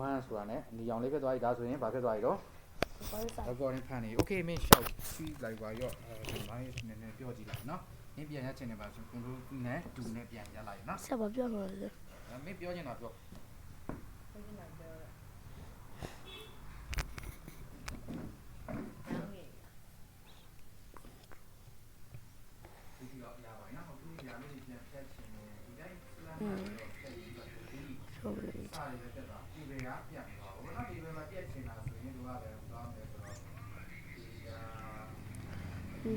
1ဆိုတာနဲ့ညီအောင်လေးဖြစ်သွားပြီဒါဆိုရင်ဘာဖြစ်သွားပြီတော့ recording ဖန်နေ okay မင်းရှောက်ပြီးလိုက်ပါရောဒီမိုင်းနည်းနည်းပြောကြည့်လိုက်နော်မင်းပြန်ရချင်တယ်ပါဆိုကွန်ထရိုးနဲ့2နဲ့ပြန်ရလိုက်နော် ဆက်ပါပြောမှာလေ မင်းပြောချင်တာပြောဆိုပြီး စားရတဲ့တက်တာဒီဘေကပြန်သွားဘူးနော်ဒီဘေမှာပြက်ချင်တာဆိုရင်တို့ကလည်းသွားမယ်ဆိုတော့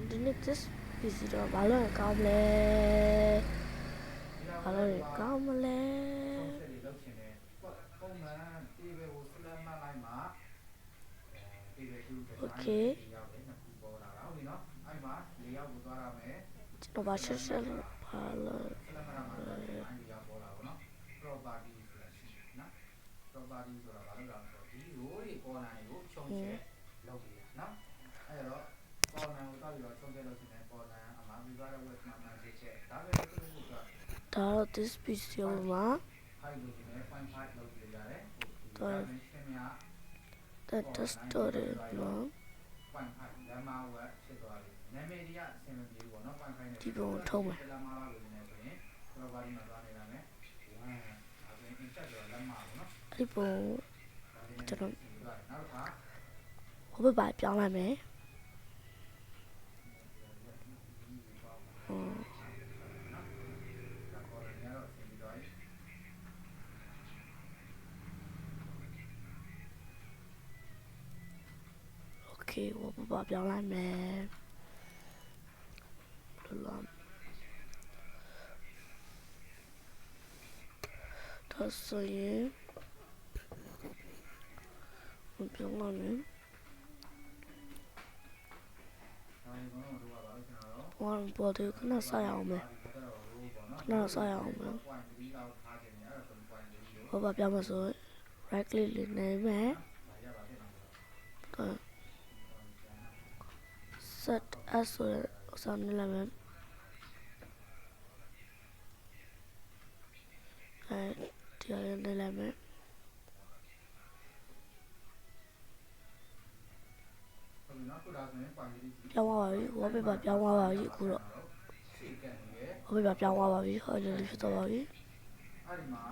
ဒီနေ့ this busy တော့ဘာလို့ကောင်းလဲဘာလို့ကောင်းမလဲ လုပ်ချင်တယ်ပုံမှန်ဒီဘေကိုစလမ်းမလိုက်မှာဒီဘေကူရောက်တယ်နှစ်ခုပေါ်လာတာဟုတ်ပြီနော်အဲ့မှာ၄ယောက်ကိုသွားရမယ် ကျွန်တော်ဘာရှက်ရှက်ဘာလို့ စလမ်းမလာမှာအဲ့ဒီရောက်ပေါ်လာပါနော် property ဆိုတာရှိတယ်နော် property ဆိုတာဘာလို့လဲဆိုတော့ဒီရိုးတွေပေါ်လာနေကိုခြုံချက်လုပ်ပြီးနော်အဲ့တော့ပေါ်လာကိုတော့ပြီးတော့ခြုံချက်လုပ်နေပေါ်လာအမှားပြီးသွားတဲ့ web မှာမှဖြစ်ချက်ဒါပဲလို့ပြောတာ ဒါတော့ this video မှာ 5လို့ဒီနေ့ 0.5 လုပ်ပြရတယ် တော့ that story နော် 0.5 လမ်းမဝက်ဖြစ်သွားပြီနာမည်ကြီးအဆင်မပြေဘူးပေါ့နော် 0.5 နဲ့ ဒီပုံထုံးမယ် လမ်းမလာလို့နေဆိုရင် property မှာသွားနေတာမယ်1ဒါဆိုရင် insert တော့လမ်းမပေါ့နော် အဲ့ပုံကျွန်တော် နောက်တစ်ခါ ဟိုဘက်ပါပြောင်းလိုက်မယ်โอเคဟိုဘက်ပါပြောင်းလိုက်မယ်လို့လားဒါဆိုရင်ပြောင်းလိုက်မယ်ဘာလို့ဒီခဏဆက်ရအောင်မယ်ခဏဆက်ရအောင်မယ်ဟိုဘက်ပြောင်းမဆို right click လေးနေမယ် set as ဆိုတဲ့စာနေလာမယ်အဲဒီရနေလာမယ်ပြောင်းသွားပါပြီဟိုဘက်ပါပြောင်းသွားပါပြီအခုတော့ဟိုဘက်ပါပြောင်းသွားပါပြီဟိုဒီဖြစ်သွားပါပြီ အဲ့ဒီမှာ